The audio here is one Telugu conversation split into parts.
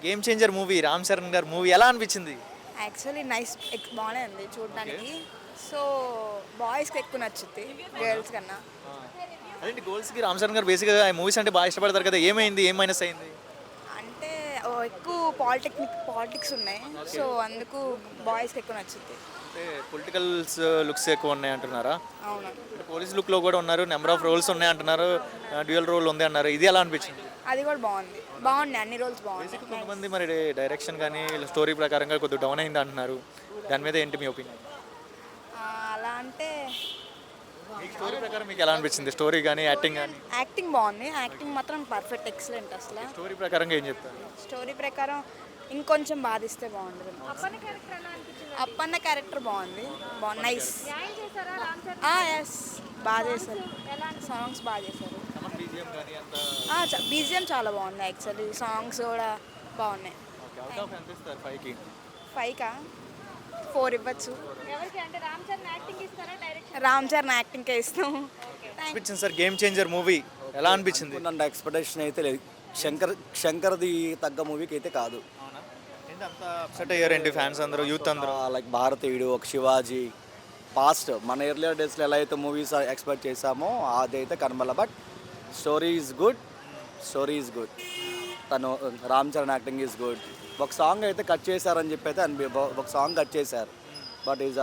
Game changer movie Ram Charan గారి మూవీ ఎలా అనిపించింది? యాక్చువల్లీ నైస్ బాగానే ఉంది చూడడానికి. సో బాయ్స్కి ఎక్కువ నచ్చుద్ది గర్ల్స్ కన్నా. అదేంటి గర్ల్స్‌కి రామ్ చరణ్ గారు బేసిక్‌గా మూవీస్ అంటే బాగా ఇష్టపడతారు కదా! ఏమైంది? ఏం మైనస్ అయింది? అంటే ఎక్కువ పాలిటిక్స్ ఉన్నాయి. సో అందుకు బాయ్స్కి ఎక్కువ నచ్చుద్ది. అంటే పొలిటికల్స్ లుక్స్ ఎక్కువ ఉన్నాయి అంటున్నారా? అవును, అంటే పోలీస్ లుక్‌లో కూడా ఉన్నారు. నెంబర్ ఆఫ్ రోల్స్ ఉన్నాయి అంటున్నారు. డ్యూయల్ రోల్ ఉంది అన్నారు. ఇది ఎలా అనిపించింది? అది కూడా బాగున్నాయి అన్ని రోల్స్ బేసిక్‌గా బాగున్నాయి. కొంతమంది మరి డైరెక్షన్ కానీ స్టోరీ ప్రకారంగా కొద్దిగా డౌన్ అయింది అంటున్నారు. దాని మీద ఏంటి మీ ఒపీనియన్? అలా అంటే మీకు స్టోరీ ప్రకారం మీకు ఎలా అనిపించింది? స్టోరీ కానీ యాక్టింగ్ కానీ యాక్టింగ్ బాగుంది. యాక్టింగ్ మాత్రం పర్ఫెక్ట్ ఎక్సలెంట్ అసలు. స్టోరీ ప్రకారంగా ఏం చెప్తారు? స్టోరీ ప్రకారం ఇంకొంచెం బాధిస్తే బాగుంటుంది. అప్పన్న క్యారెక్టర్ బాగుంది నైస్. ఎస్ బాగా చేశారు, సాంగ్స్ బాగా చేశారు. బీజిఎం కానీ అంత బీజిఎం చాలా బాగుంది. యాక్చువల్లీ సాంగ్స్ కూడా బాగున్నాయి. అవుట్ ఆఫ్ ఎంత ఇస్తారు 5కి? 5కా 4 ఇవ్వచ్చు. రామ్ చరణ్ యాక్టింగ్కే ఇస్తాం. అనిపించింది సార్ గేమ్ చేంజర్ మూవీ ఎలా అనిపించింది? నన్ను ఎక్స్పెక్టేషన్ అయితే లేదు. శంకర్ది తగ్గ మూవీకి అయితే కాదు. అవునా? ఏంటి అంత అప్సెట్ అయ్యారేంటి ఫ్యాన్స్ అందరూ, యూత్ అందరూ? లైక్ భారతీయుడు, ఒక శివాజీ, పాస్ట్ మన ఎర్లియర్ డేస్లో ఎలా అయితే మూవీస్ ఎక్స్పెక్ట్ చేసామో అదైతే కనబల. But story is good. తను Ram Charan acting is good. ఒక సాంగ్ అయితే కట్ చేశారని చెప్పి అయితే ఒక సాంగ్ కట్ చేశారు. But is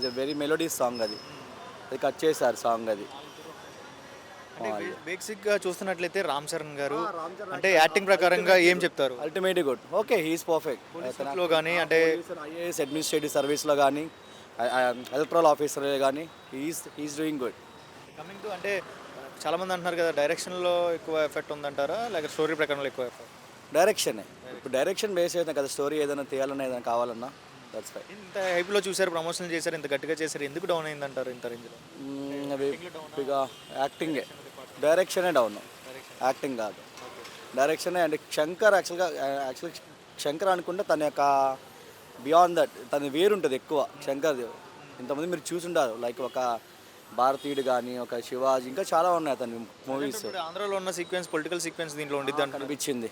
a very melodies song. అది కట్ చేశారు సాంగ్. అది బేసిక్గా చూస్తున్నట్లయితే రామ్ చరణ్ గారు అంటే యాక్టింగ్ ప్రకారంగా ఏం చెప్తారు? Ultimately good. Okay, he is perfect. లో కానీ అంటే ఐఏఎస్ అడ్మినిస్ట్రేటివ్ సర్వీస్లో కానీ, ఎలక్ట్రల్ ఆఫీసర్లో కానీ he is doing good. Coming to అంటే చాలామంది అంటున్నారు కదా డైరెక్షన్లో ఎక్కువ ఎఫెక్ట్ ఉందంటారా లేక స్టోరీ ప్రకారంలో ఎక్కువ ఎఫెక్ట్? డైరెక్షనే. ఇప్పుడు డైరెక్షన్ బేస్ అయితే కదా స్టోరీ ఏదైనా తీయాలన్నా ఏదైనా కావాలన్నా. That's fine. ఇంత హైప్లో చూసారు, ప్రమోషన్లు చేశారు, ఇంత గట్టిగా చేశారు, ఎందుకు డౌన్ అయిందంటారు ఇంత రేంజ్లో? ఇక యాక్టింగే. డైరెక్షనే డౌన్, యాక్టింగ్ కాదు. డైరెక్షనే. అంటే యాక్చువల్గా శంకర్ అనుకుంటే తన యొక్క బియాండ్ దట్ తన వేరుంటుంది ఎక్కువ శంకర్ది. ఇంతమంది మీరు చూసుంటారు, లైక్ ఒక భారతీయుడు కానీ, ఒక శివాజీ, ఇంకా చాలా ఉన్నాయి అతని మూవీస్. ఆంధ్రాలో ఉన్న సీక్వెన్స్ పొలిటికల్ సీక్వెన్స్ దీంట్లో ఉండిద్ది అనిపించింది.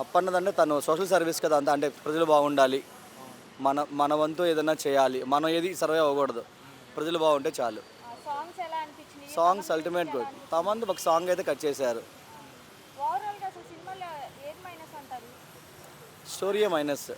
అప్పన్నదంటే తను సోషల్ సర్వీస్ కదా, అంతా అంటే ప్రజలు బాగుండాలి, మన వంతు ఏదైనా చేయాలి, మనం ఏది సర్వే అవ్వకూడదు, ప్రజలు బాగుంటే చాలు. Songs ultimate good. తమంది ఒక సాంగ్ అయితే కట్ చేశారు. స్టోరీయే మైనస్.